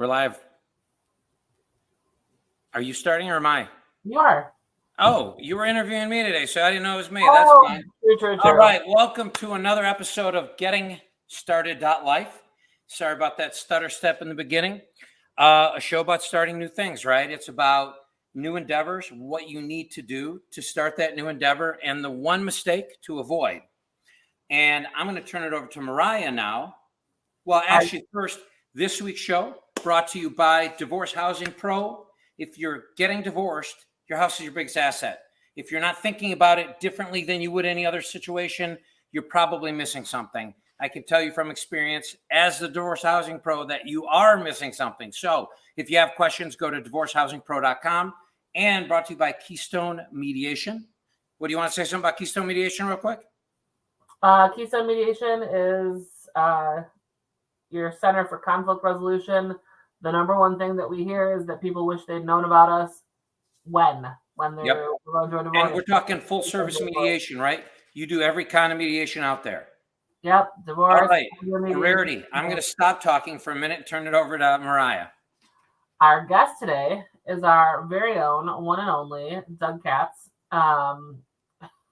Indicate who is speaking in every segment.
Speaker 1: We're live. Are you starting or am I?
Speaker 2: You are.
Speaker 1: Oh, you were interviewing me today, so I didn't know it was me.
Speaker 2: Oh,
Speaker 1: That's fine.
Speaker 2: True.
Speaker 1: All right. Welcome to another episode of Getting Started.Life. Sorry about that stutter step in the beginning. A show about starting new things, right? It's about new endeavors, what you need to do to start that new endeavor, and the one mistake to avoid. And I'm going to turn it over to Marya now. Well, actually, first, this week's show brought to you by Divorce Housing Pro. If you're getting divorced, your house is your biggest asset. If you're not thinking about it differently than you would any other situation, you're probably missing something. I can tell you from experience as the Divorce Housing Pro that you are missing something. So if you have questions, go to divorcehousingpro.com, and brought to you by Keystone Mediation. What do you want to say something about Keystone Mediation real quick?
Speaker 2: Keystone Mediation is your center for conflict resolution. The number one thing that we hear is that people wish they'd known about us when they're going through a divorce.
Speaker 1: And we're talking full service mediation, right? You do every kind of mediation out there.
Speaker 2: Yep, divorce.
Speaker 1: All right, rarity. I'm going to stop talking for a minute and turn it over to Marya.
Speaker 2: Our guest today is our very own one and only Doug Katz,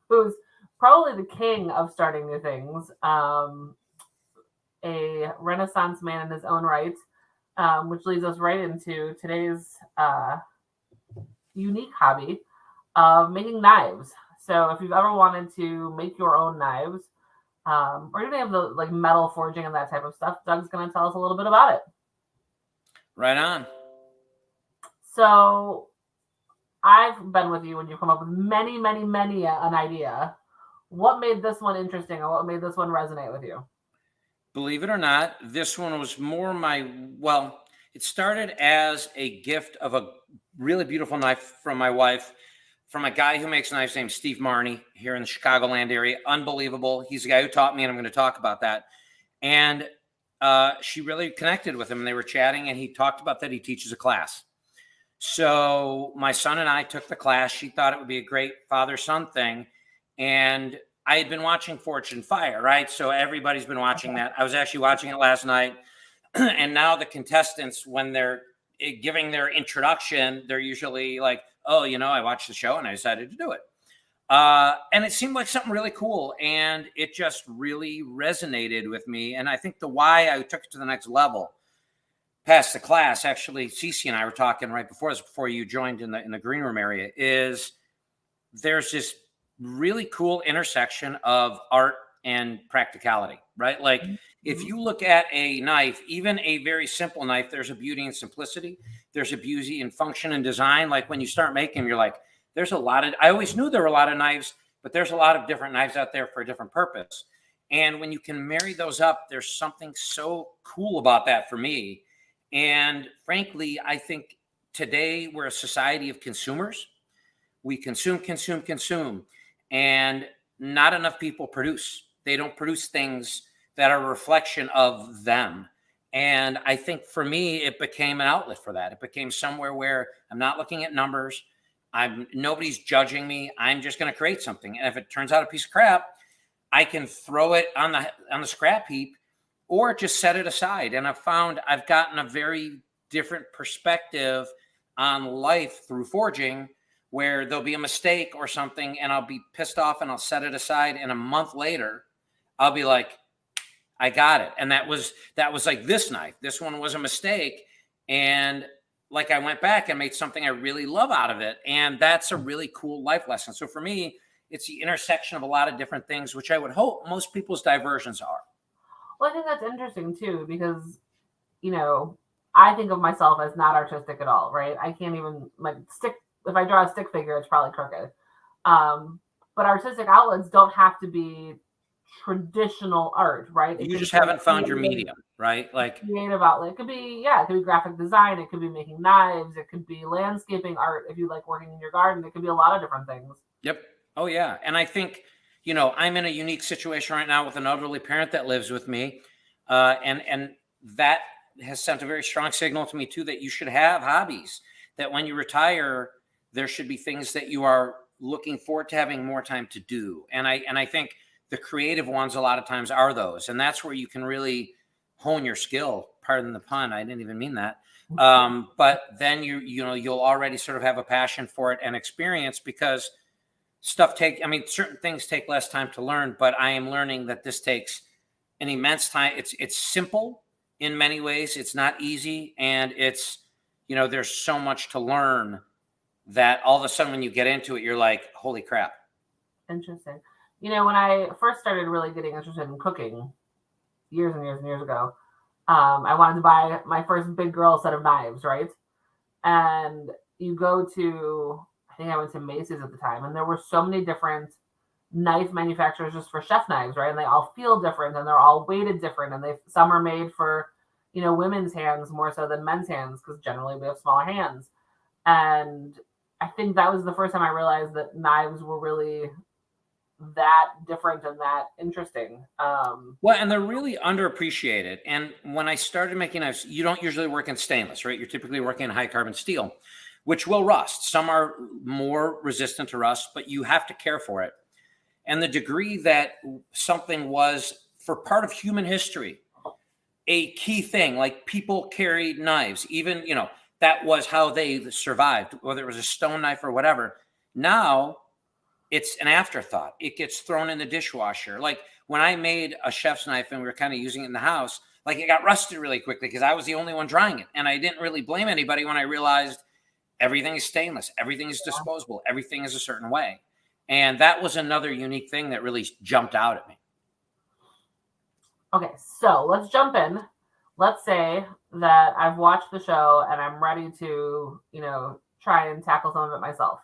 Speaker 2: who's probably the king of starting new things, a Renaissance man in his own right. Which leads us right into today's unique hobby of making knives. So if you've ever wanted to make your own knives, or even have the metal forging and that type of stuff, Doug's going to tell us a little bit about it.
Speaker 1: Right on.
Speaker 2: So I've been with you when you come up with many an idea. What made this one interesting, or what made this one resonate with you?
Speaker 1: Believe it or not, this one was more it started as a gift of a really beautiful knife from my wife, from a guy who makes knives named Steve Marney here in the Chicagoland area. Unbelievable. He's the guy who taught me, and I'm going to talk about that. And she really connected with him, and they were chatting, and he talked about that he teaches a class. So my son and I took the class. She thought it would be a great father-son thing, and I had been watching Forged in Fire, right? So everybody's been watching that. I was actually watching it last night. And now the contestants, when they're giving their introduction, they're usually like, oh, I watched the show and I decided to do it. And it seemed like something really cool. And it just really resonated with me. And I think the why I took it to the next level past the class, actually, Cece and I were talking right before this, before you joined in the green room area, is there's this really cool intersection of art and practicality, right? Like if you look at a knife, even a very simple knife, there's a beauty in simplicity. There's a beauty in function and design. Like when you start making them, you're like, I always knew there were a lot of knives, but there's a lot of different knives out there for a different purpose. And when you can marry those up, there's something so cool about that for me. And frankly, I think today we're a society of consumers. We consume. And not enough people produce. They don't produce things that are a reflection of them. And I think for me, it became an outlet for that. It became somewhere where I'm not looking at numbers. Nobody's judging me. I'm just going to create something. And if it turns out a piece of crap, I can throw it on the scrap heap or just set it aside. And I've gotten a very different perspective on life through forging, where there'll be a mistake or something and I'll be pissed off and I'll set it aside. And a month later, I'll be like, I got it. And that was like this knife. This one was a mistake. And like I went back and made something I really love out of it. And that's a really cool life lesson. So for me, it's the intersection of a lot of different things, which I would hope most people's diversions are.
Speaker 2: Well, I think that's interesting too, because, I think of myself as not artistic at all, right? I can't even if I draw a stick figure, it's probably crooked. But artistic outlets don't have to be traditional art, right?
Speaker 1: You just haven't found your medium, right? Like
Speaker 2: creative outlet. It could be graphic design. It could be making knives. It could be landscaping art. If you like working in your garden, it could be a lot of different things.
Speaker 1: Yep. Oh yeah. And I think, I'm in a unique situation right now with an elderly parent that lives with me. And that has sent a very strong signal to me too, that you should have hobbies, that when you retire, there should be things that you are looking forward to having more time to do. And I think the creative ones a lot of times are those. And that's where you can really hone your skill pardon the pun, I didn't even mean that. But then you'll already sort of have a passion for it and experience, because certain things take less time to learn, but I am learning that this takes an immense time. It's simple in many ways. It's not easy. And it's, there's so much to learn that all of a sudden when you get into it, you're like, holy crap.
Speaker 2: Interesting. When I first started really getting interested in cooking years and years and years ago, I wanted to buy my first big girl set of knives, right? And you go to, I think I went to Macy's at the time, and there were so many different knife manufacturers just for chef knives, right? And they all feel different, and they're all weighted different, and some are made for, women's hands more so than men's hands, because generally we have smaller hands. And I think that was the first time I realized that knives were really that different and that interesting.
Speaker 1: Well, and they're really underappreciated. And when I started making knives, you don't usually work in stainless, right? You're typically working in high carbon steel, which will rust. Some are more resistant to rust, but you have to care for it. And the degree that something was, for part of human history, a key thing, like people carried knives, even, that was how they survived, whether it was a stone knife or whatever. Now it's an afterthought. It gets thrown in the dishwasher. Like when I made a chef's knife and we were kind of using it in the house, like it got rusted really quickly because I was the only one drying it. And I didn't really blame anybody when I realized everything is stainless, everything is disposable, everything is a certain way. And that was another unique thing that really jumped out at me.
Speaker 2: Okay, so let's jump in. Let's say that I've watched the show and I'm ready to, try and tackle some of it myself.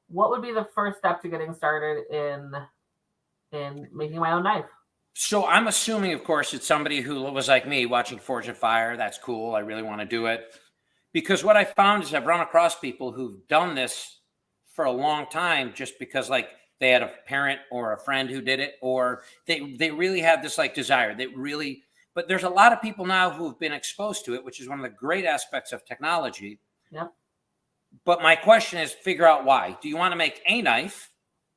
Speaker 2: What would be the first step to getting started in making my own knife?
Speaker 1: So I'm assuming, of course, it's somebody who was like me, watching Forge and Fire. That's cool. I really want to do it. Because what I found is I've run across people who've done this for a long time just because like they had a parent or a friend who did it, or they really had this like desire. But there's a lot of people now who've been exposed to it, which is one of the great aspects of technology.
Speaker 2: Yep.
Speaker 1: But my question is, figure out why. Do you want to make a knife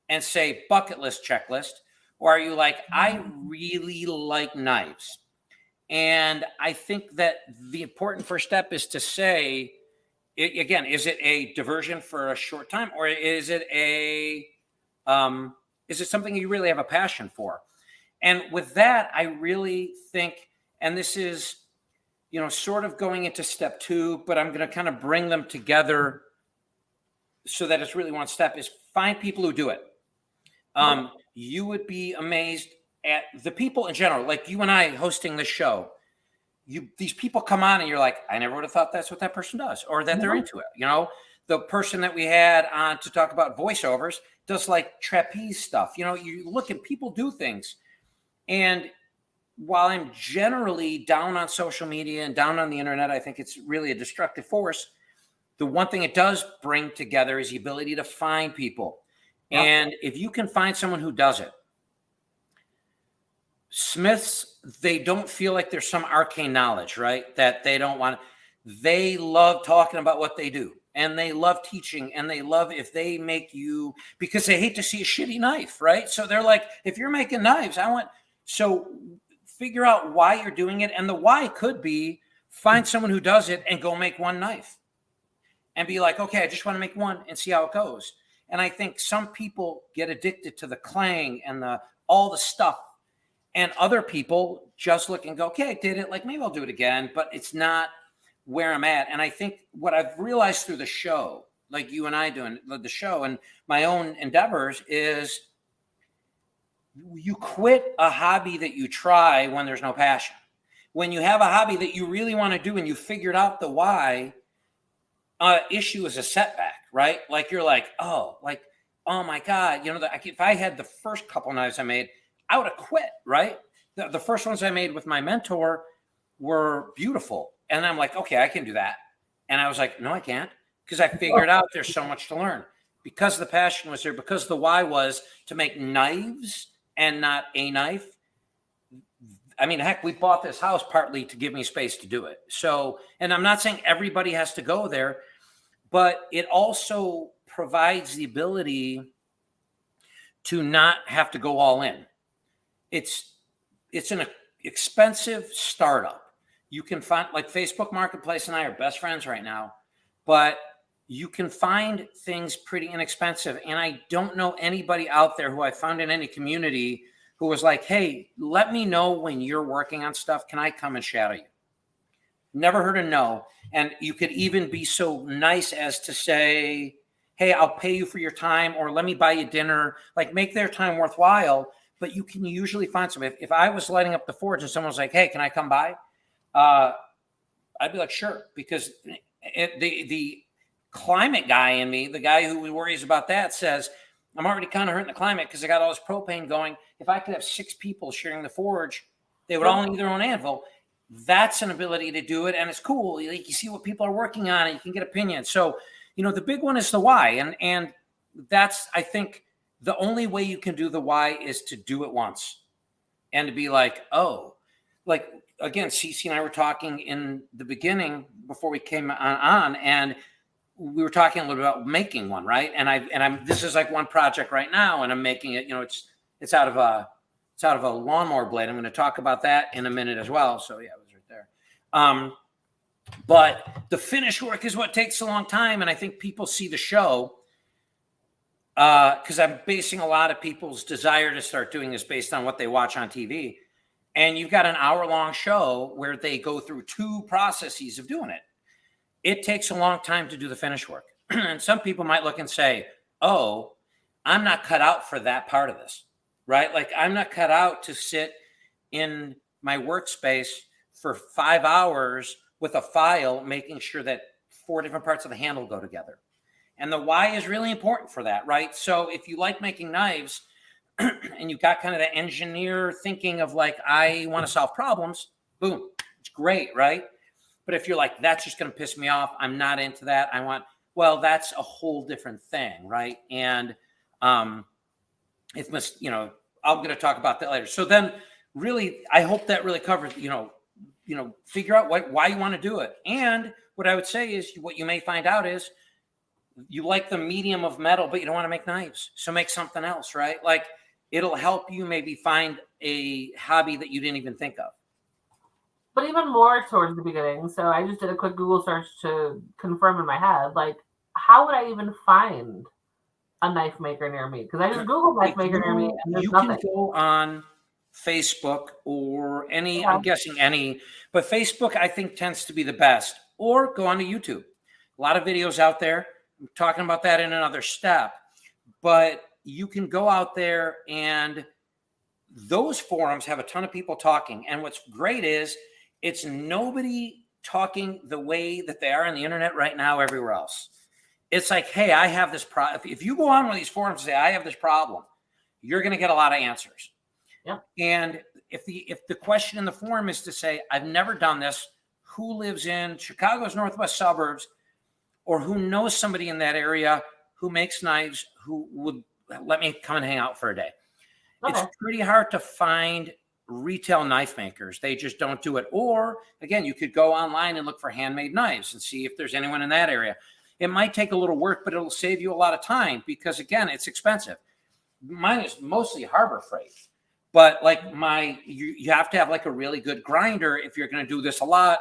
Speaker 1: and say bucket list checklist? Or are you like, I really like knives? And I think that the important first step is to say, again, is it a diversion for a short time, or is it something you really have a passion for? And with that, I really think, and this is, sort of going into step 2, but I'm going to kind of bring them together so that it's really one step, is find people who do it. You would be amazed at the people in general, like you and I hosting this show. These people come on and you're like, I never would have thought that's what that person does, or that they're into it. The person that we had on to talk about voiceovers does like trapeze stuff. You look at people do things. And while I'm generally down on social media and down on the internet, I think it's really a destructive force. The one thing it does bring together is the ability to find people. Yep. And if you can find someone who does it, Smiths, they don't feel like there's some arcane knowledge, right? That they don't want. They love talking about what they do, and they love teaching, and they love if they make you, because they hate to see a shitty knife, right? So they're like, if you're making knives, so figure out why you're doing it. And the why could be find someone who does it and go make one knife and be like, okay, I just want to make one and see how it goes. And I think some people get addicted to the clang and all the stuff. And other people just look and go, okay, I did it. Like, maybe I'll do it again, but it's not where I'm at. And I think what I've realized through the show, like you and I doing the show and my own endeavors, is you quit a hobby that you try when there's no passion. When you have a hobby that you really want to do and you figured out the why, issue is a setback, right? Like you're like, oh my God, if I had the first couple knives I made, I would have quit, right? The first ones I made with my mentor were beautiful. And I'm like, okay, I can do that. And I was like, no, I can't, because I figured out there's so much to learn. Because the passion was there, because the why was to make knives and not a knife. I mean, heck, we bought this house partly to give me space to do it. So, and I'm not saying everybody has to go there, but it also provides the ability to not have to go all in. It's an expensive startup. you can find, like, Facebook Marketplace and I are best friends right now, but you can find things pretty inexpensive. And I don't know anybody out there who I found in any community who was like, hey, let me know when you're working on stuff. Can I come and shadow you? Never heard a no. And you could even be so nice as to say, hey, I'll pay you for your time, or let me buy you dinner, like make their time worthwhile. But you can usually find some. If I was lighting up the forge and someone was like, hey, can I come by? I'd be like, sure, because the climate guy in me, the guy who worries about that, says, I'm already kind of hurting the climate because I got all this propane going. If I could have 6 people sharing the forge, they would all need their own anvil. That's an ability to do it, and it's cool. You see what people are working on, and you can get opinions. So, the big one is the why, and that's, I think, the only way you can do the why is to do it once, and to be like, oh, like, again, Cece and I were talking in the beginning before we came on, and we were talking a little bit about making one, right? And I'm this is like one project right now, and I'm making it. It's out of a lawnmower blade. I'm going to talk about that in a minute as well. So yeah, it was right there. But the finish work is what takes a long time, and I think people see the show because I'm basing a lot of people's desire to start doing this based on what they watch on TV. And you've got an hour-long show where they go through 2 processes of doing it. It takes a long time to do the finish work. And some people might look and say, oh, I'm not cut out for that part of this, right? Like, I'm not cut out to sit in my workspace for 5 hours with a file, making sure that 4 different parts of the handle go together. And the why is really important for that, right? So if you like making knives and you've got kind of the engineer thinking of like, I want to solve problems, boom, it's great, right? But if you're like, that's just going to piss me off, I'm not into that, well, that's a whole different thing, right? And it must, I'm going to talk about that later. So then really, I hope that really covers, figure out why you want to do it. And what I would say is what you may find out is you like the medium of metal, but you don't want to make knives. So make something else, right? Like, it'll help you maybe find a hobby that you didn't even think of.
Speaker 2: But even more towards the beginning. So I just did a quick Google search to confirm in my head, like, how would I even find a knife maker near me? Because I just Googled knife maker near me, and there's nothing.
Speaker 1: You can go on Facebook or any, I'm guessing any, but Facebook, I think, tends to be the best. Or go onto YouTube. A lot of videos out there. I'm talking about that in another step. But you can go out there, and those forums have a ton of people talking. And what's great is it's nobody talking the way that they are on the internet right now everywhere else. It's like, hey, I have this problem. If you go on one of these forums and say, I have this problem, you're going to get a lot of answers.
Speaker 2: Yeah.
Speaker 1: And if the question in the forum is to say, I've never done this, who lives in Chicago's northwest suburbs, or who knows somebody in that area who makes knives, who would let me come and hang out for a day. Okay. It's pretty hard to find retail knife makers. They just don't do it. Or again, you could go online and look for handmade knives and see if there's anyone in that area. It might take a little work, but it'll save you a lot of time because, again, it's expensive. Mine is mostly Harbor Freight, but like you have to have like a really good grinder. If you're going to do this a lot,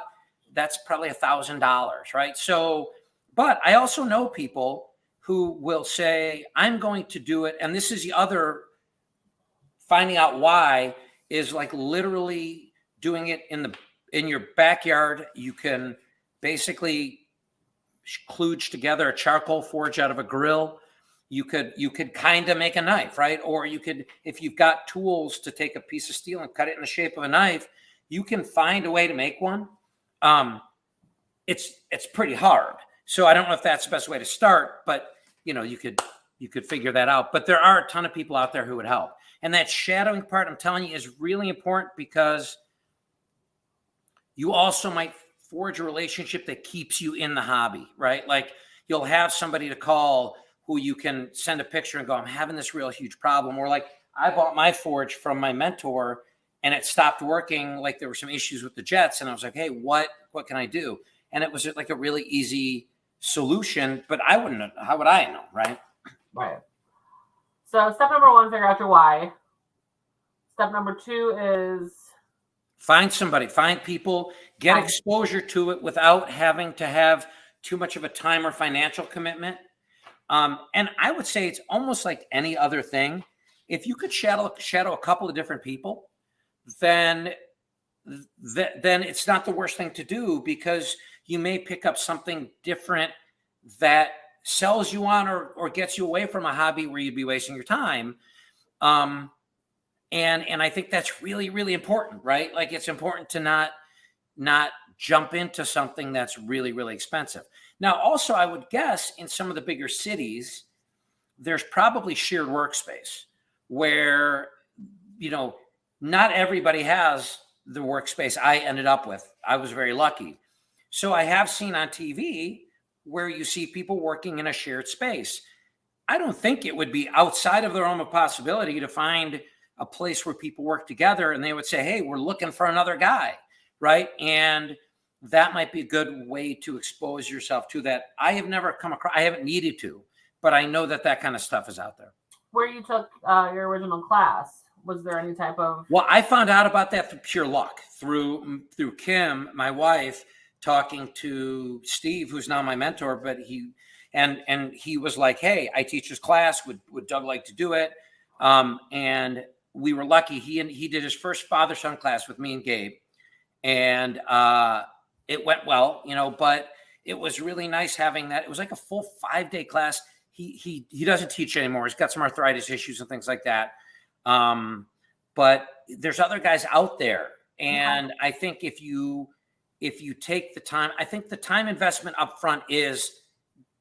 Speaker 1: that's probably $1,000, right? So, but I also know people who will say, I'm going to do it. And this is the other finding out why is like literally doing it in your backyard. You can basically kludge together a charcoal forge out of a grill. You could kind of make a knife, right? Or you could, if you've got tools to take a piece of steel and cut it in the shape of a knife, you can find a way to make one. It's pretty hard. So I don't know if that's the best way to start, but you could figure that out. But there are a ton of people out there who would help. And that shadowing part, I'm telling you, is really important because you also might forge a relationship that keeps you in the hobby, right? Like you'll have somebody to call who you can send a picture and go, I'm having this real huge problem. Or like I bought my forge from my mentor and it stopped working. Like there were some issues with the jets. And I was like, hey, what can I do? And it was like a really easy solution, but I wouldn't know. How would I know, right?
Speaker 2: Right. So step number 1, figure out your why. Step number 2 is
Speaker 1: Find somebody, find people, get exposure to it without having to have too much of a time or financial commitment. And I would say it's almost like any other thing. If you could shadow a couple of different people, then it's not the worst thing to do, because you may pick up something different that sells you on or gets you away from a hobby where you'd be wasting your time. And I think that's really, really important, right? Like, it's important to not jump into something that's really, really expensive. Now, also, I would guess in some of the bigger cities, there's probably shared workspace where, not everybody has the workspace I ended up with. I was very lucky. So I have seen on TV where you see people working in a shared space. I don't think it would be outside of the realm of possibility to find a place where people work together and they would say, hey, we're looking for another guy, right? And that might be a good way to expose yourself to that. I have never come across, I haven't needed to, but I know that kind of stuff is out there.
Speaker 2: Where you took your original class, was there any type of...
Speaker 1: Well, I found out about that through pure luck, through Kim, my wife, talking to Steve, who's now my mentor, but he was like, hey, I teach this class. Would Doug like to do it? And we were lucky. He did his first father-son class with me and Gabe. And it went well, but it was really nice having that. It was like a full 5-day class. He doesn't teach anymore. He's got some arthritis issues and things like that. But there's other guys out there. And I think if you take the time, I think the time investment up front is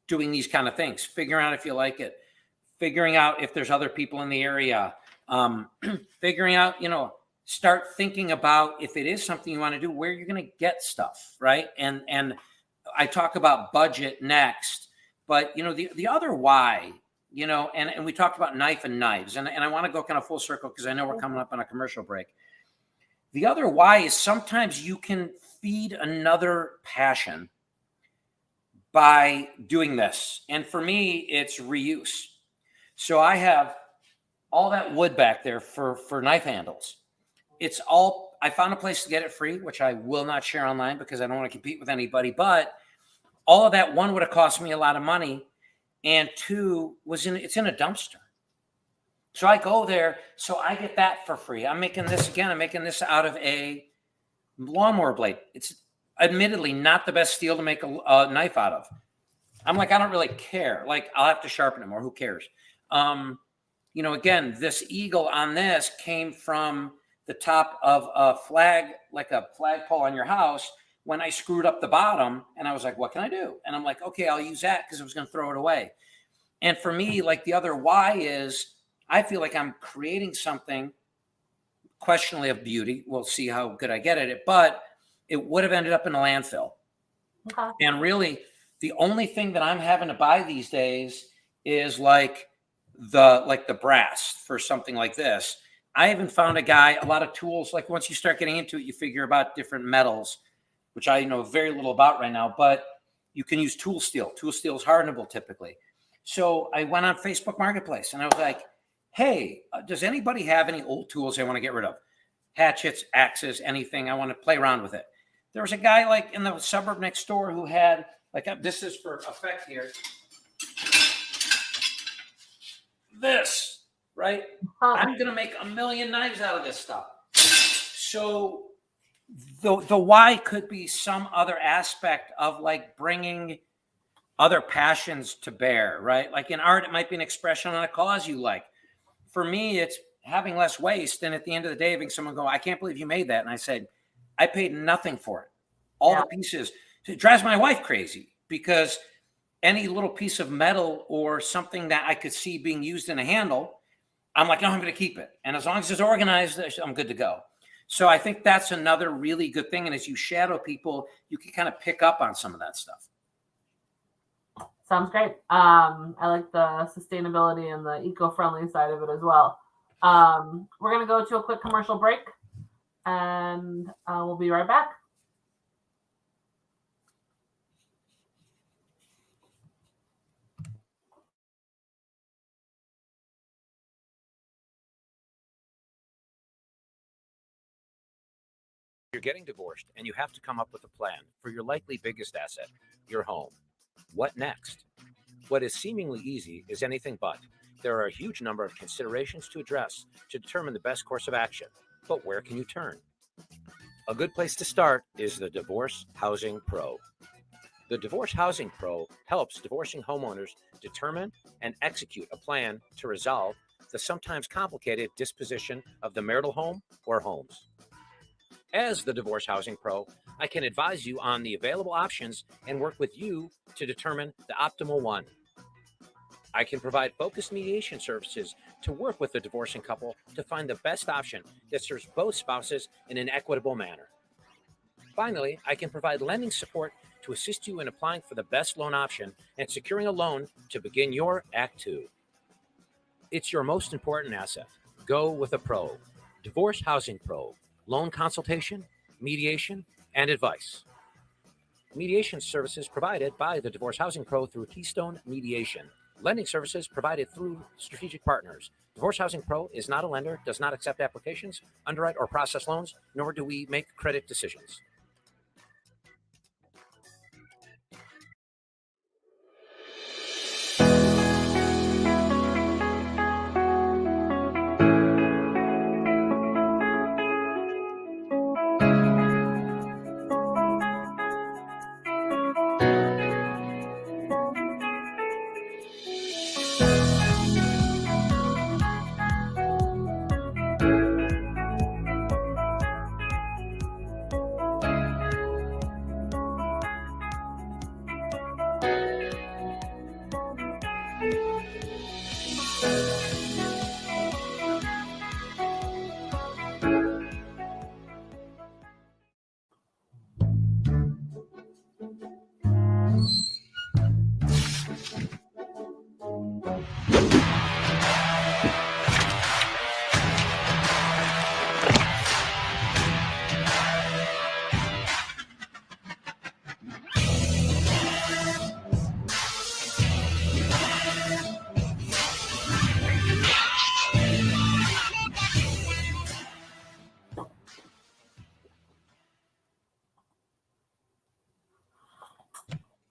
Speaker 1: doing these kind of things, figuring out if you like it, figuring out if there's other people in the area, figuring out, start thinking about if it is something you want to do, where you're going to get stuff, right? And I talk about budget next, but the other why, and we talked about knife and knives, and I want to go kind of full circle because I know we're coming up on a commercial break. The other why is sometimes you can feed another passion by doing this. And for me, it's reuse. So I have all that wood back there for knife handles. I found a place to get it free, which I will not share online because I don't want to compete with anybody. But all of that, one, would have cost me a lot of money. And two, it's in a dumpster. So I go there, so I get that for free. I'm making this out of a lawnmower blade. It's admittedly not the best steel to make a knife out of. I'm like, I don't really care. Like, I'll have to sharpen it more. Who cares? Again, this eagle on this came from the top of a flag, like a flagpole on your house, when I screwed up the bottom. And I was like, what can I do? And I'm like, okay, I'll use that because I was going to throw it away. And for me, like, the other why is I feel like I'm creating something questionably of beauty. We'll see how good I get at it, but it would have ended up in a landfill.
Speaker 2: Okay.
Speaker 1: And really, the only thing that I'm having to buy these days is like the brass for something like this. I haven't found a lot of tools. Like, once you start getting into it, you figure about different metals, which I know very little about right now, but you can use tool steel. Tool steel is hardenable typically. So I went on Facebook Marketplace and I was like, hey, does anybody have any old tools they want to get rid of? Hatchets, axes, anything. I want to play around with it. There was a guy like in the suburb next door who had this is for effect here. This, right? I'm going to make 1 million knives out of this stuff. So the why could be some other aspect of like bringing other passions to bear, right? Like in art, it might be an expression on a cause you like. For me, it's having less waste. And at the end of the day, having someone go, I can't believe you made that. And I said, I paid nothing for it. All the pieces. It drives my wife crazy because any little piece of metal or something that I could see being used in a handle, I'm like, no, I'm going to keep it. And as long as it's organized, I'm good to go. So I think that's another really good thing. And as you shadow people, you can kind of pick up on some of that stuff.
Speaker 2: Sounds great. I like the sustainability and the eco-friendly side of it as well. We're going to go to a quick commercial break and we'll be right back.
Speaker 1: You're getting divorced and you have to come up with a plan for your likely biggest asset, your home. What next? What is seemingly easy is anything but. There are a huge number of considerations to address to determine the best course of action. But where can you turn? A good place to start is the Divorce Housing Pro. The Divorce Housing Pro helps divorcing homeowners determine and execute a plan to resolve the sometimes complicated disposition of the marital home or homes. As the Divorce Housing Pro, I can advise you on the available options and work with you to determine the optimal one. I can provide focused mediation services to work with the divorcing couple to find the best option that serves both spouses in an equitable manner. Finally, I can provide lending support to assist you in applying for the best loan option and securing a loan to begin your Act 2. It's your most important asset. Go with a pro. Divorce Housing Pro. Loan consultation, mediation, and advice. Mediation services provided by the Divorce Housing Pro through Keystone Mediation. Lending services provided through strategic partners. Divorce Housing Pro is not a lender, does not accept applications, underwrite or process loans, nor do we make credit decisions.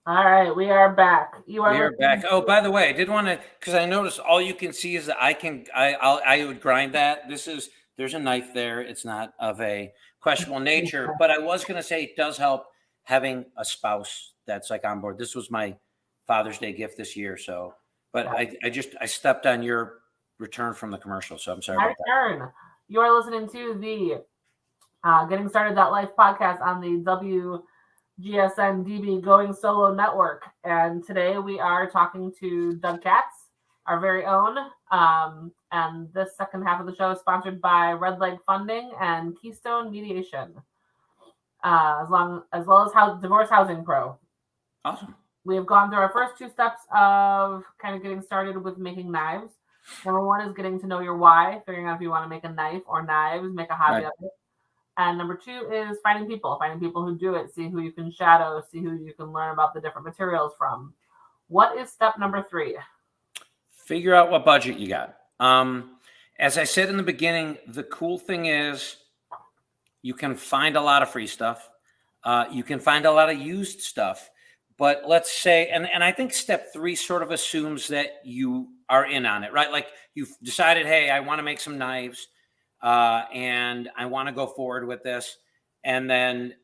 Speaker 2: All right, we are back.
Speaker 1: We are back. Oh, by the way, I did want to, because I noticed all you can see is that I would grind that. There's a knife there. It's not of a questionable nature, but I was going to say it does help having a spouse that's like on board. This was my Father's Day gift this year. So, but I stepped on your return from the commercial. So I'm sorry about that.
Speaker 2: You are listening to the Getting Started That Life podcast on the WGSN-DB Going Solo Network. And today we are talking to Doug Katz, our very own. And this second half of the show is sponsored by Red Leg Funding and Keystone Mediation, as well as Divorce Housing Pro.
Speaker 1: Awesome.
Speaker 2: We have gone through our first two steps of kind of getting started with making knives. Number one is getting to know your why, figuring out if you want to make a knife or knives, make a hobby of it. And number two is finding people who do it, see who you can shadow, see who you can learn about the different materials from. What is step number 3?
Speaker 1: Figure out what budget you got. As I said in the beginning, the cool thing is you can find a lot of free stuff. You can find a lot of used stuff. But let's say, and I think step 3 sort of assumes that you are in on it, right? Like you've decided, hey, I want to make some knives and I want to go forward with this. And then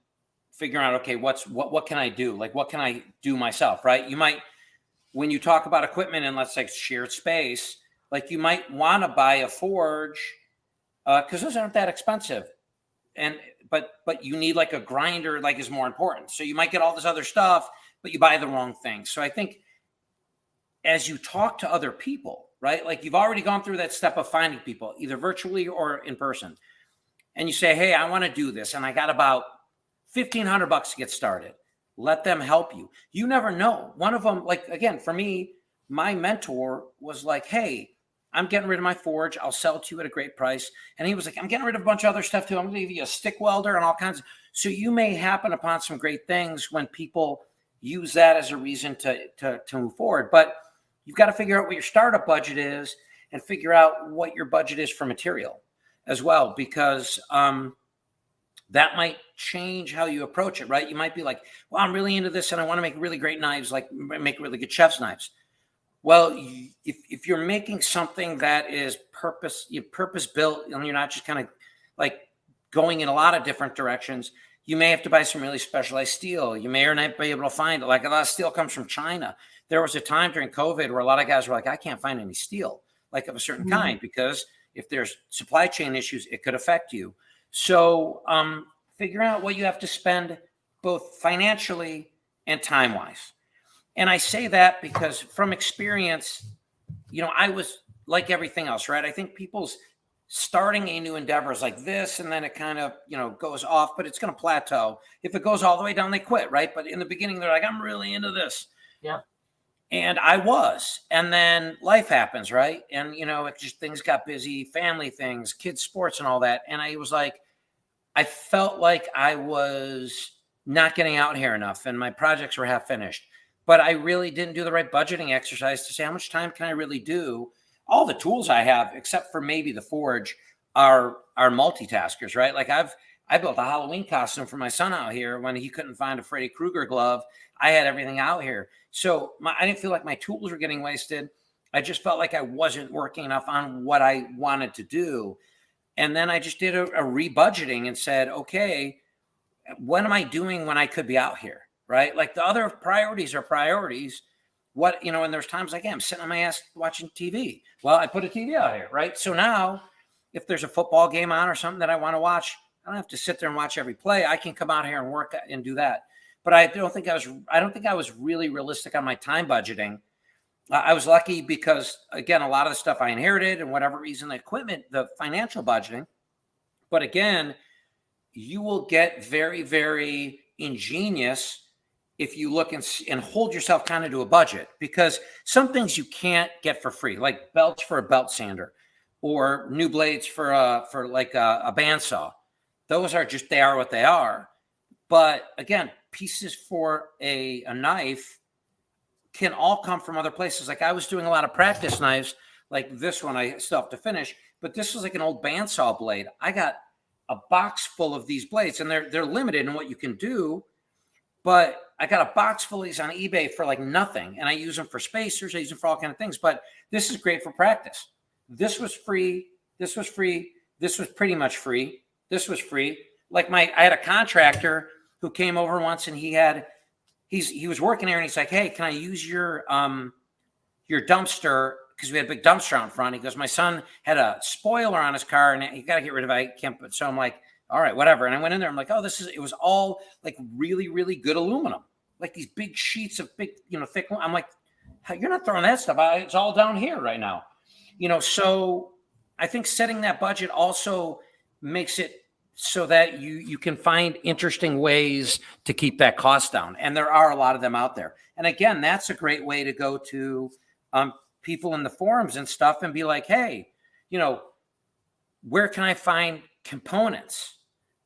Speaker 1: figuring out, okay, what can I do? Like, what can I do myself, right? You might, when you talk about equipment and let's say shared space, like you might want to buy a forge because those aren't that expensive. But you need like a grinder, like is more important. So you might get all this other stuff, but you buy the wrong thing. So I think as you talk to other people, right? Like you've already gone through that step of finding people, either virtually or in person. And you say, hey, I want to do this. And I got about $1,500 to get started. Let them help you. You never know. One of them, like, again, for me, my mentor was like, hey, I'm getting rid of my forge. I'll sell it to you at a great price. And he was like, I'm getting rid of a bunch of other stuff too. I'm going to give you a stick welder and all kinds of. So you may happen upon some great things when people use that as a reason to move forward. But you've got to figure out what your startup budget is and figure out what your budget is for material as well. Because that might change how you approach it, right? You might be like, well, I'm really into this and I want to make really great knives, like make really good chef's knives. Well, if you're making something that is purpose built, and you're not just kind of like going in a lot of different directions, you may have to buy some really specialized steel. You may or not be able to find it. Like a lot of steel comes from China. There was a time during COVID where a lot of guys were like, I can't find any steel, like of a certain kind, because if there's supply chain issues, it could affect you. So figure out what you have to spend both financially and time-wise. And I say that because from experience, I was like everything else, right? I think people's starting a new endeavor is like this, and then it kind of, goes off, but it's going to plateau. If it goes all the way down, they quit, right? But in the beginning, they're like, I'm really into this.
Speaker 2: Yeah.
Speaker 1: And I was, and then life happens, right? And, it just, things got busy, family things, kids, sports and all that. And I was like, I felt like I was not getting out here enough and my projects were half finished. But I really didn't do the right budgeting exercise to say, how much time can I really do? All the tools I have, except for maybe the forge, are multitaskers, right? Like I built a Halloween costume for my son out here when he couldn't find a Freddy Krueger glove. I had everything out here. So I didn't feel like my tools were getting wasted. I just felt like I wasn't working enough on what I wanted to do. And then I just did a rebudgeting and said, okay, what am I doing when I could be out here? Right? Like the other priorities are priorities. What, and there's times like, I'm sitting on my ass watching TV. Well, I put a TV out here, right? So now if there's a football game on or something that I want to watch, I don't have to sit there and watch every play. I can come out here and work and do that. But I don't think I was really realistic on my time budgeting. I was lucky because, again, a lot of the stuff I inherited and whatever reason, the equipment, the financial budgeting. But again, you will get very, very ingenious if you look and hold yourself kind of to a budget, because some things you can't get for free, like belts for a belt sander or new blades for a bandsaw. Those are just, they are what they are. But again, pieces for a knife can all come from other places. Like I was doing a lot of practice knives, like this one I still have to finish, but this was like an old bandsaw blade. I got a box full of these blades and they're limited in what you can do. But I got a box full of these on eBay for like nothing. And I use them for spacers. I use them for all kinds of things. But this is great for practice. This was free. This was free. This was pretty much free. This was free. Like I had a contractor who came over once and he was working there and he's like, hey, can I use your dumpster? Because we had a big dumpster out in front. He goes, my son had a spoiler on his car and he got to get rid of it. I can't put, so I'm like, all right, whatever. And I went in there. I'm like, oh, it was all like really, really good aluminum, like these big sheets of big, thick. I'm like, you're not throwing that stuff out. It's all down here right now. So I think setting that budget also makes it so that you can find interesting ways to keep that cost down. And there are a lot of them out there. And again, that's a great way to go to people in the forums and stuff and be like, hey, where can I find components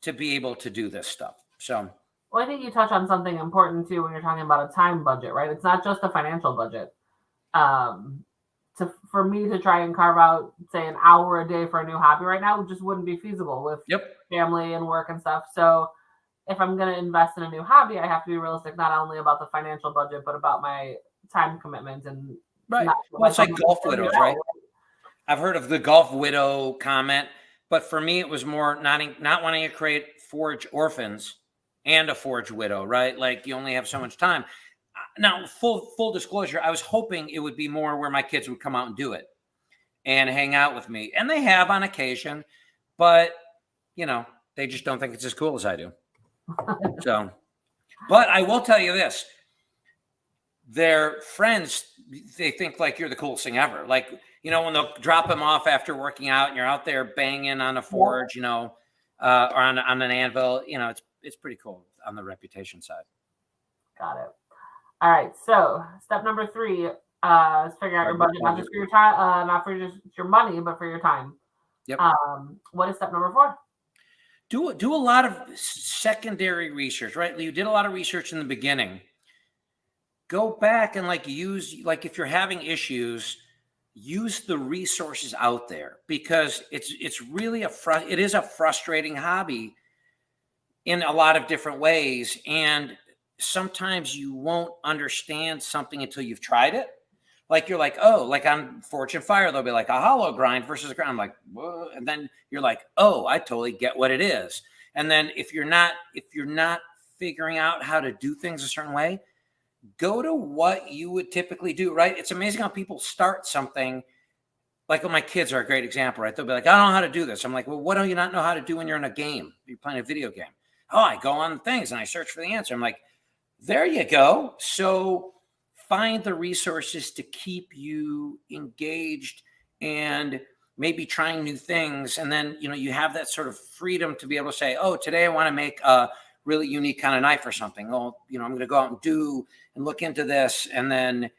Speaker 1: to be able to do this stuff? So,
Speaker 2: well, I think you touch on something important too when you're talking about a time budget, right? It's not just a financial budget. For me to try and carve out, say, an hour a day for a new hobby right now just wouldn't be feasible with family and work and stuff. So if I'm going to invest in a new hobby, I have to be realistic, not only about the financial budget, but about my time commitment. And
Speaker 1: right. Well, it's like golf widows, right? I've heard of the golf widow comment. But for me, it was more not wanting to create forge orphans and a forge widow, right? Like you only have so much time. Now, full disclosure, I was hoping it would be more where my kids would come out and do it and hang out with me. And they have on occasion, but, they just don't think it's as cool as I do. So, but I will tell you this. Their friends, they think like you're the coolest thing ever. Like, when they'll drop them off after working out and you're out there banging on a forge, or on an anvil, it's pretty cool on the reputation side.
Speaker 2: Got it. All right. So step number 3 is figure out your budget, not just for your time, not for just your money, but for your time.
Speaker 1: Yep.
Speaker 2: What is step number 4?
Speaker 1: Do a lot of secondary research, right? You did a lot of research in the beginning. Go back and if you're having issues, use the resources out there, because it's really it is a frustrating hobby in a lot of different ways. And sometimes you won't understand something until you've tried it. Like you're like, oh, like on Fortune Fire, they'll be like a hollow grind versus a grind. I'm like, whoa. And then you're like, oh, I totally get what it is. And then if you're not figuring out how to do things a certain way, go to what you would typically do, right? It's amazing how people start something. Like my kids are a great example, right? They'll be like, I don't know how to do this. I'm like, well, what do you not know how to do when you're in a game? You're playing a video game. Oh, I go on things and I search for the answer. I'm like, there you go. So find the resources to keep you engaged and maybe trying new things. And then, you have that sort of freedom to be able to say, oh, today I want to make a really unique kind of knife or something. Well, I'm going to go out and look into this. And then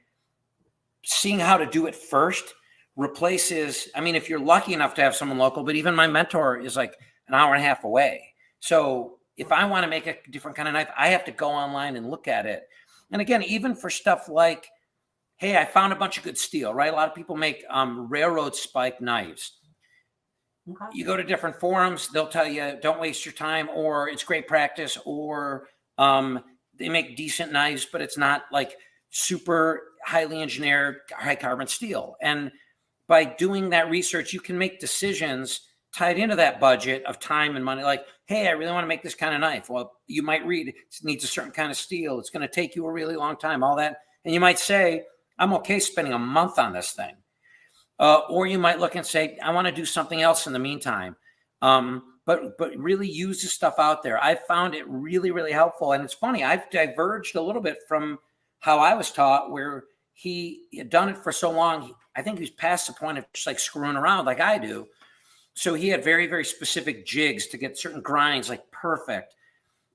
Speaker 1: seeing how to do it first replaces, if you're lucky enough to have someone local, but even my mentor is like an hour and a half away. So if I want to make a different kind of knife, I have to go online and look at it. And again, even for stuff like, hey, I found a bunch of good steel, right? A lot of people make railroad spike knives. Okay. You go to different forums, they'll tell you, don't waste your time, or it's great practice, or they make decent knives, but it's not like super highly engineered, high carbon steel. And by doing that research, you can make decisions tied into that budget of time and money. Like, hey, I really want to make this kind of knife. Well, you might read it needs a certain kind of steel. It's going to take you a really long time, all that. And you might say, I'm okay spending a month on this thing. Or you might look and say, I want to do something else in the meantime. But really use the stuff out there. I found it really, really helpful. And it's funny, I've diverged a little bit from how I was taught, where he had done it for so long. I think he's past the point of just like screwing around like I do. So he had very, very specific jigs to get certain grinds like perfect.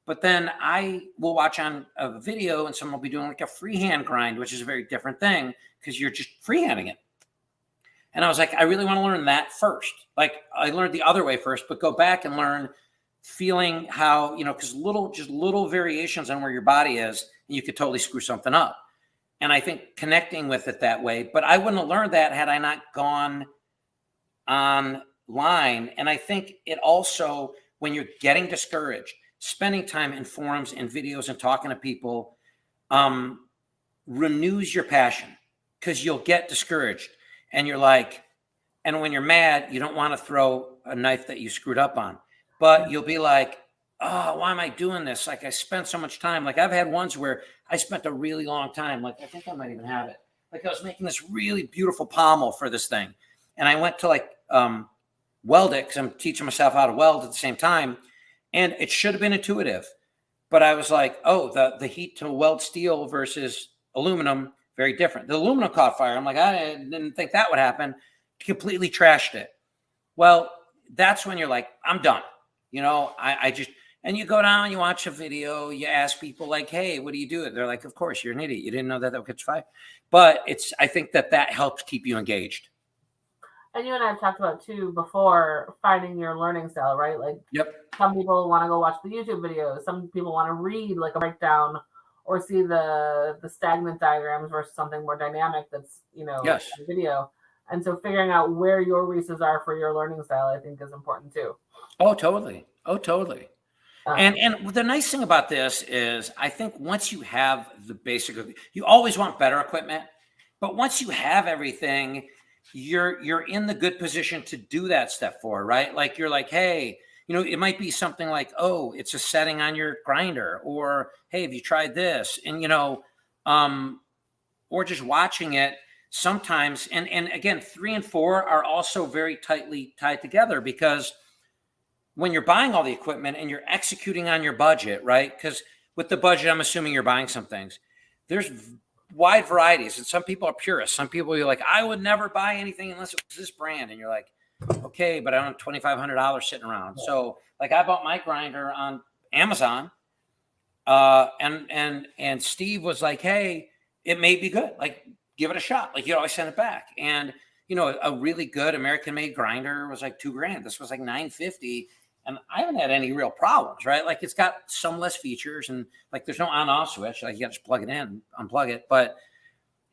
Speaker 1: But then I will watch on a video and someone will be doing like a freehand grind, which is a very different thing because you're just freehanding it. And I was like, I really want to learn that first. Like I learned the other way first, but go back and learn feeling how, because little variations on where your body is, and you could totally screw something up. And I think connecting with it that way, but I wouldn't have learned that had I not gone online. And I think it also, when you're getting discouraged, spending time in forums and videos and talking to people renews your passion, because you'll get discouraged and you're like, and when you're mad, you don't want to throw a knife that you screwed up on, but you'll be like, oh, why am I doing this? Like I spent so much time. Like I've had ones where I spent a really long time. Like I think I might even have it. Like I was making this really beautiful pommel for this thing. And I went to like weld it, because I'm teaching myself how to weld at the same time. And it should have been intuitive. But I was like, oh, the heat to weld steel versus aluminum, very different. The aluminum caught fire. I'm like, I didn't think that would happen. Completely trashed it. Well, that's when you're like, I'm done. I just, and you go down, you watch a video, you ask people like, hey, what do you do? They're like, of course, you're an idiot. You didn't know that would catch fire. But I think that helps keep you engaged. And
Speaker 2: you and I have talked about too before, finding your learning style, right? Like,
Speaker 1: yep.
Speaker 2: Some people want to go watch the YouTube videos. Some people want to read like a breakdown or see the stagnant diagrams versus something more dynamic that's,
Speaker 1: yes.
Speaker 2: a video. And so figuring out where your resources are for your learning style, I think, is important too.
Speaker 1: Oh, totally. And the nice thing about this is, I think once you have the basic, you always want better equipment, but once you have everything, you're in the good position to do that step forward, right? Like you're like, hey, it might be something like, oh, it's a setting on your grinder, or hey, have you tried this? And or just watching it sometimes. And again, 3 and 4 are also very tightly tied together, because when you're buying all the equipment and you're executing on your budget, right? Because with the budget, I'm assuming you're buying some things. There's wide varieties, and some people are purists. Some people are like, I would never buy anything unless it was this brand. And you're like, okay, but I don't have $2,500 sitting around. Yeah. So like I bought my grinder on Amazon, and Steve was like, hey, it may be good. Like, give it a shot. Like, you always send it back. And, a really good American-made grinder was like $2,000. This was like $950. And I haven't had any real problems, right? Like, it's got some less features, and like there's no on-off switch. Like, you got to just plug it in, unplug it. But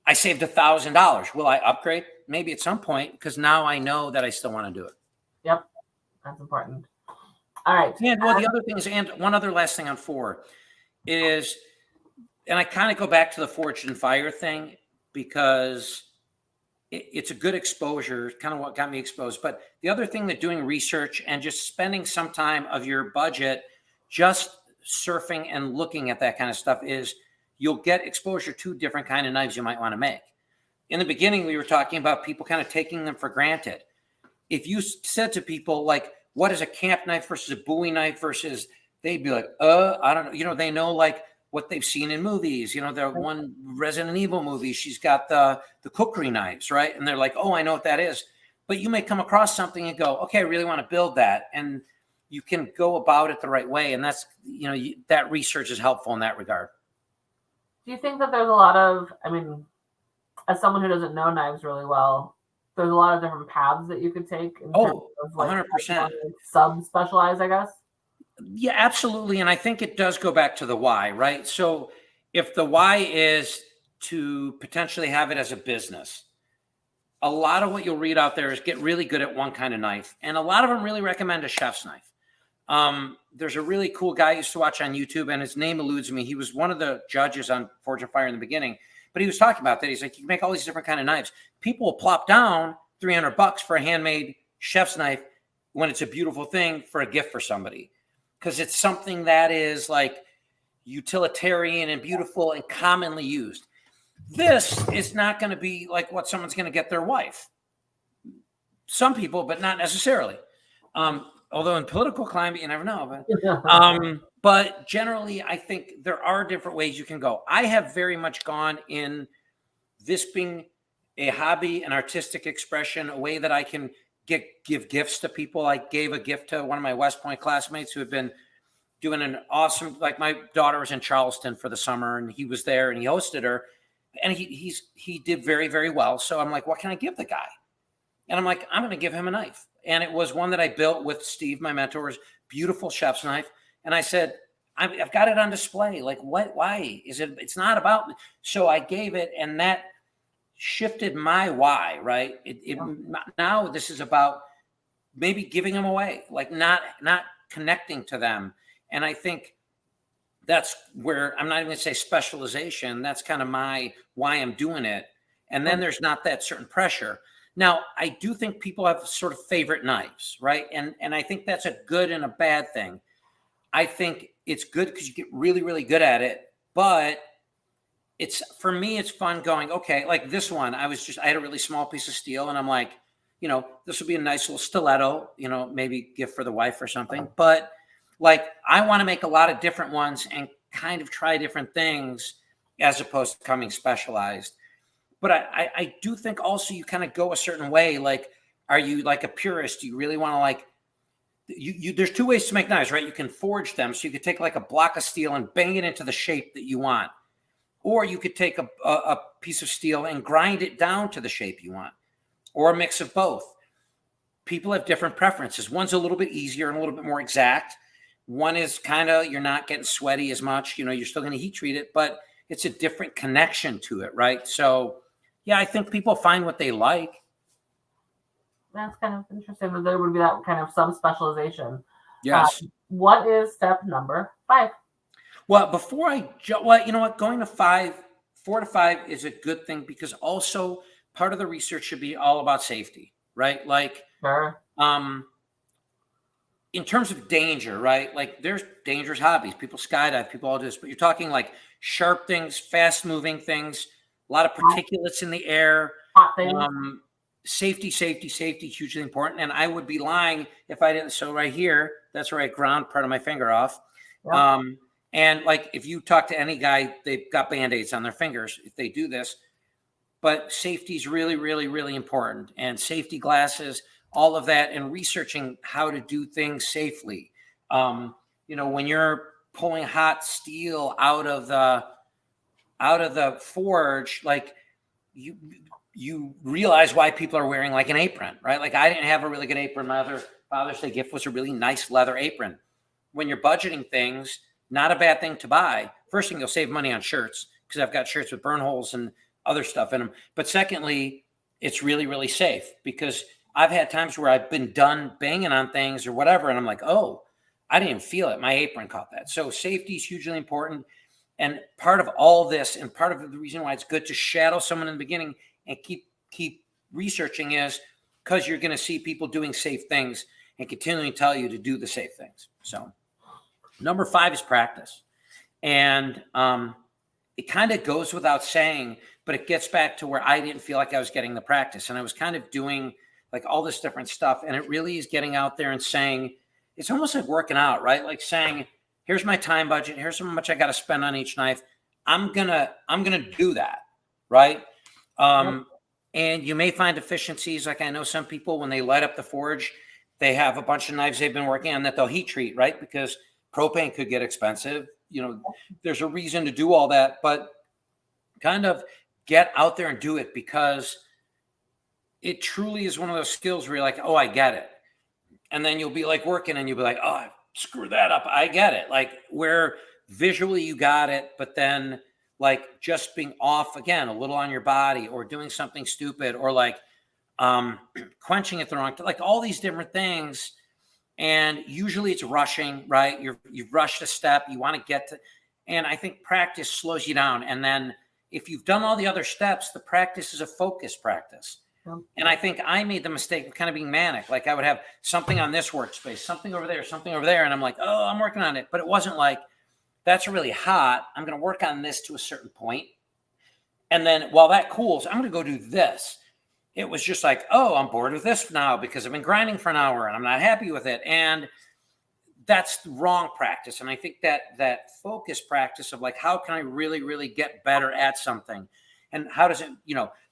Speaker 1: I saved $1,000. Will I upgrade? Maybe at some point, because now I know that I still want to do it.
Speaker 2: Yep, that's important. All right.
Speaker 1: And well, the other thing is, and one other last thing on 4 is, and I kind of go back to the Forged and Fire thing because it's a good exposure, kind of what got me exposed. But the other thing that doing research and just spending some time of your budget just surfing and looking at that kind of stuff is you'll get exposure to different kind of knives you might want to make. In the beginning, we were talking about people kind of taking them for granted. If you said to people, like, what is a camp knife versus a Bowie knife versus, they'd be like, I don't know. You know, they know like what they've seen in movies. You know, the one Resident Evil movie, she's got the cookery knives, right? And they're like, oh, I know what that is. But you may come across something and go, okay, I really want to build that. And you can go about it the right way. And that's, you know, that research is helpful in that regard.
Speaker 2: Do you think that there's a lot of, I mean, as someone who doesn't know knives really well, there's a lot of different paths that you could take in terms of like
Speaker 1: 100%.
Speaker 2: Sub-specialize, I guess?
Speaker 1: Yeah, absolutely. And I think it does go back to the why, right? So if the why is to potentially have it as a business, a lot of what you'll read out there is get really good at one kind of knife. And a lot of them really recommend a chef's knife. There's a really cool guy I used to watch on YouTube, and his name eludes me. He was one of the judges on Forge and Fire in the beginning, but he was talking about that. He's like, you can make all these different kind of knives. People will plop down $300 for a handmade chef's knife when it's a beautiful thing for a gift for somebody, because it's something that is like utilitarian and beautiful and commonly used. This is not going to be like what someone's going to get their wife. Some people, but not necessarily. Although in political climate, you never know. But generally, I think there are different ways you can go. I have very much gone in this being a hobby, an artistic expression, a way that I can give gifts to people. I gave a gift to one of my West Point classmates who had been doing an awesome, like my daughter was in Charleston for the summer and he was there and he hosted her and he did very, very well. So I'm like, what can I give the guy? And I'm like, I'm going to give him a knife. And it was one that I built with Steve, my mentor's beautiful chef's knife. And I said, I've got it on display. Like, what? Why is it? It's not about. So I gave it, and that shifted my why. Right. Now this is about maybe giving them away, like not connecting to them. And I think that's where I'm not even going to say specialization. That's kind of my why I'm doing it. And then there's not that certain pressure. Now, I do think people have sort of favorite knives, right? And I think that's a good and a bad thing. I think it's good because you get really, really good at it. But it's, for me, it's fun going, okay, like this one, I had a really small piece of steel and I'm like, you know, this would be a nice little stiletto, you know, maybe gift for the wife or something. But like, I want to make a lot of different ones and kind of try different things as opposed to becoming specialized. But I do think also you kind of go a certain way. Like, are you like a purist? Do you really want to like, there's two ways to make knives, right? You can forge them. So you could take like a block of steel and bang it into the shape that you want. Or you could take a piece of steel and grind it down to the shape you want. Or a mix of both. People have different preferences. One's a little bit easier and a little bit more exact. One is kind of, you're not getting sweaty as much. You know, you're still going to heat treat it, but it's a different connection to it, right? So yeah, I think people find what they like.
Speaker 2: That's kind of interesting that there would be that kind of subspecialization.
Speaker 1: Yes.
Speaker 2: What is step number 5?
Speaker 1: Well, before you know what? Going to 4 to 5 is a good thing because also part of the research should be all about safety, right? Like,
Speaker 2: sure.
Speaker 1: In terms of danger, right? Like there's dangerous hobbies. People skydive, people all do this, but you're talking like sharp things, fast moving things, a lot of particulates in the air. Safety, hugely important. And I would be lying if I didn't. So right here, that's where I ground part of my finger off. Yeah. And like, if you talk to any guy, they've got Band-Aids on their fingers if they do this, but safety is really, really, really important. And safety glasses, all of that, and researching how to do things safely. You know, when you're pulling hot steel out of the forge, like you realize why people are wearing like an apron, right? Like I didn't have a really good apron. My other Father's Day gift was a really nice leather apron. When you're budgeting things, not a bad thing to buy. First thing, you'll save money on shirts because I've got shirts with burn holes and other stuff in them. But secondly, it's really, really safe because I've had times where I've been done banging on things or whatever. And I'm like, oh, I didn't even feel it. My apron caught that. So safety is hugely important. And part of all this, and part of the reason why it's good to shadow someone in the beginning and keep researching, is because you're going to see people doing safe things and continually tell you to do the safe things. So number 5 is practice. And it kind of goes without saying, but it gets back to where I didn't feel like I was getting the practice. And I was kind of doing like all this different stuff. And it really is getting out there and saying, it's almost like working out, right? Like saying, here's my time budget. Here's how much I got to spend on each knife. I'm gonna do that, right? And you may find efficiencies. Like I know some people, when they light up the forge, they have a bunch of knives they've been working on that they'll heat treat, right? Because propane could get expensive. You know, there's a reason to do all that, but kind of get out there and do it, because it truly is one of those skills where you're like, oh, I get it. And then you'll be like working and you'll be like, oh, screw that up. I get it. Like where visually you got it, but then like just being off again, a little on your body, or doing something stupid, or like quenching at the wrong time, like all these different things. And usually it's rushing, right? You've rushed a step. You want to get to, and I think practice slows you down. And then if you've done all the other steps, the practice is a focus practice. And I think I made the mistake of kind of being manic. Like I would have something on this workspace, something over there, something over there. And I'm like, oh, I'm working on it. But it wasn't like, that's really hot. I'm going to work on this to a certain point. And then while that cools, I'm going to go do this. It was just like, oh, I'm bored with this now because I've been grinding for an hour and I'm not happy with it. And that's the wrong practice. And I think that focus practice of like, how can I really, really get better at something? And how does it,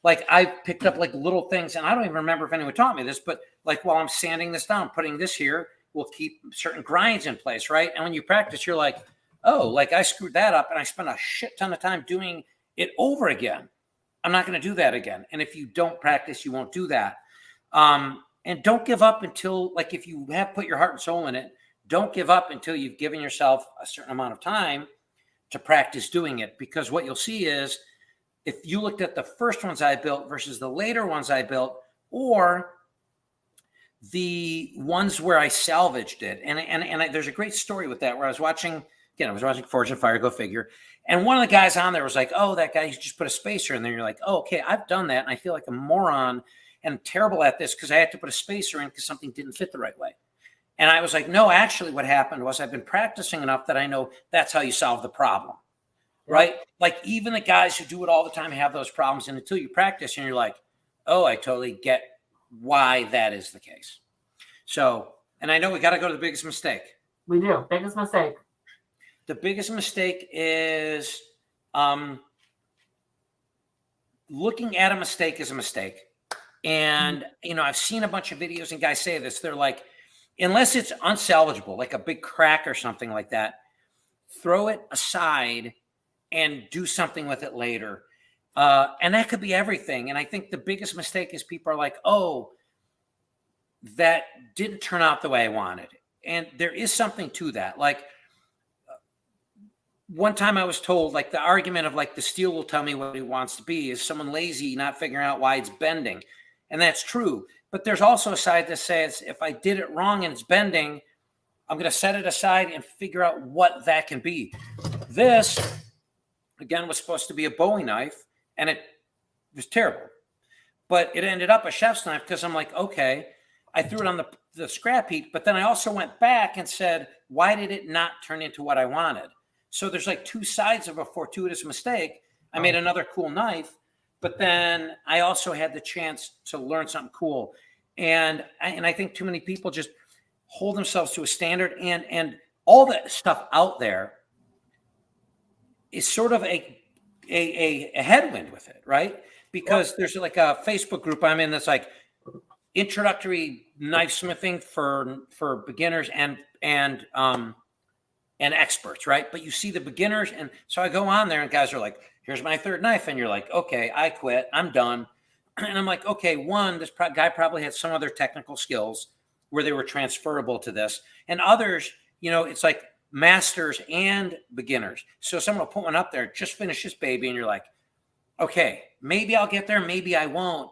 Speaker 1: like I picked up like little things, and I don't even remember if anyone taught me this, but like while I'm sanding this down, putting this here will keep certain grinds in place, right? And when you practice, you're like, oh, like I screwed that up and I spent a shit ton of time doing it over again. I'm not going to do that again. And if you don't practice, you won't do that. And don't give up until, like, if you have put your heart and soul in it, don't give up until you've given yourself a certain amount of time to practice doing it. Because what you'll see is, if you looked at the first ones I built versus the later ones I built, or the ones where I salvaged it, and there's a great story with that, where I was watching Forge and Fire, go figure, and one of the guys on there was like, oh, that guy, you just put a spacer in there. And you're like, oh, okay, I've done that, and I feel like a moron and terrible at this because I had to put a spacer in because something didn't fit the right way. And I was like, no, actually what happened was I've been practicing enough that I know that's how you solve the problem. Right? Like even the guys who do it all the time have those problems. And until you practice and you're like, oh, I totally get why that is the case. So, and I know we got to go to the biggest mistake.
Speaker 2: We do. Biggest mistake.
Speaker 1: The biggest mistake is looking at a mistake as a mistake. And, I've seen a bunch of videos and guys say this. They're like, unless it's unsalvageable, like a big crack or something like that, throw it aside and do something with it later. And that could be everything. And I think the biggest mistake is people are like, oh, that didn't turn out the way I wanted. And there is something to that. Like one time I was told, like the argument of like the steel will tell me what it wants to be is someone lazy, not figuring out why it's bending. And that's true. But there's also a side that says, if I did it wrong and it's bending, I'm going to set it aside and figure out what that can be. This, again, was supposed to be a Bowie knife, and it was terrible. But it ended up a chef's knife because I'm like, okay, I threw it on the scrap heap, but then I also went back and said, why did it not turn into what I wanted? So there's like two sides of a fortuitous mistake. I made another cool knife, but then I also had the chance to learn something cool. And I think too many people just hold themselves to a standard, and all that stuff out there is sort of a headwind with it, right? Because there's like a Facebook group I'm in that's like introductory knife smithing for beginners and experts, right? But you see the beginners, and so I go on there and guys are like, here's my third knife, and you're like, okay, I quit, I'm done. And I'm like, okay, one, this guy probably had some other technical skills where they were transferable to this, and others, it's like masters and beginners. So someone will put one up there, just finish this baby, and you're like, okay, maybe I'll get there, maybe I won't,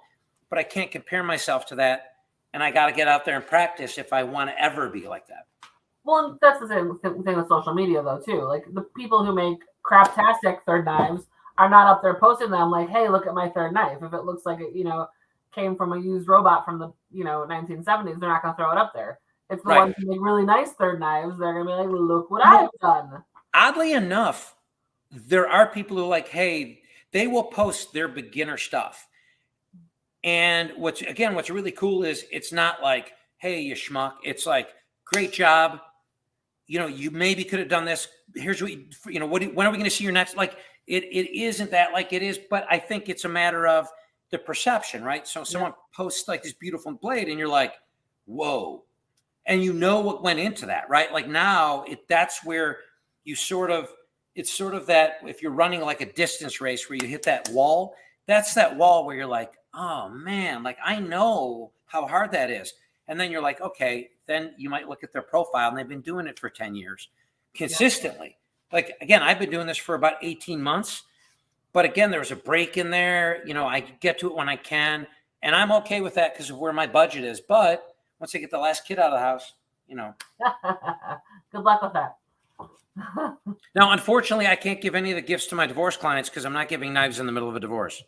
Speaker 1: but I can't compare myself to that, and I got to get out there and practice if I want to ever be like that.
Speaker 2: Well, that's the same thing with social media, though, too. Like the people who make craptastic third knives are not up there posting them like, "Hey, look at my third knife." If it looks like it, came from a used robot from the 1970s, they're not going to throw it up there. It's the
Speaker 1: Right.
Speaker 2: ones who make really nice third knives. They're going to be like, "Look what I've done."
Speaker 1: Oddly enough, there are people who are like, hey, they will post their beginner stuff. And what's really cool is it's not like, hey, you schmuck. It's like, great job. You maybe could have done this. Here's what, when are we going to see your next? Like, it isn't that like it is, but I think it's a matter of the perception, right? So someone posts like this beautiful blade and you're like, whoa. And you know what went into that, right? Like now that's where you it's sort of that if you're running like a distance race where you hit that wall, that's that wall where you're like, oh man, like I know how hard that is. And then you're like, okay, then you might look at their profile and they've been doing it for 10 years consistently. Yeah. Like, again, I've been doing this for about 18 months, but again, there was a break in there. I get to it when I can, and I'm okay with that because of where my budget is. But once I get the last kid out of the house,
Speaker 2: Good luck with that.
Speaker 1: Now, unfortunately, I can't give any of the gifts to my divorce clients because I'm not giving knives in the middle of a divorce.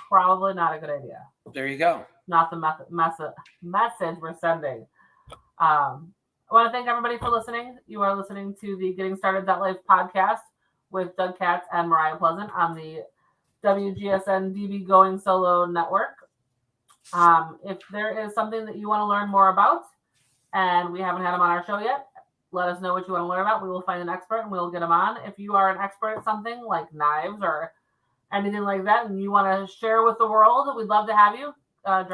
Speaker 2: Probably not a good idea.
Speaker 1: There you go.
Speaker 2: Not the message we're sending. I want to thank everybody for listening. You are listening to the Getting StartedLife podcast with Doug Katz and Marya Pleasant on the WGSN-DB Going Solo Network. If there is something that you want to learn more about and we haven't had them on our show yet, let us know what you want to learn about. We will find an expert and we'll get them on. If you are an expert at something like knives or anything like that and you want to share with the world, we'd love to have you.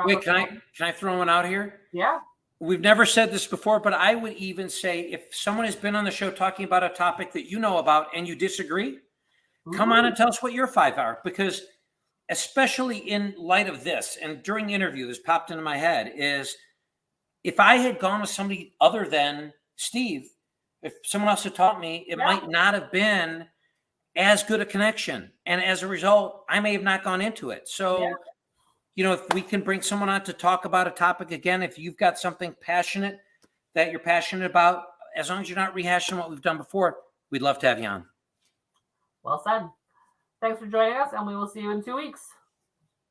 Speaker 1: Wait, can I throw one out here?
Speaker 2: Yeah.
Speaker 1: We've never said this before, but I would even say if someone has been on the show talking about a topic that you know about and you disagree, come on and tell us what your 5 are, because especially in light of this and during the interview, this popped into my head is if I had gone with somebody other than Steve, if someone else had taught me, it might not have been as good a connection. And as a result, I may have not gone into it. So, if we can bring someone on to talk about a topic again, if you've got something passionate that you're passionate about, as long as you're not rehashing what we've done before, we'd love to have you on.
Speaker 2: Well said. Thanks for joining us, and we will see you in 2 weeks.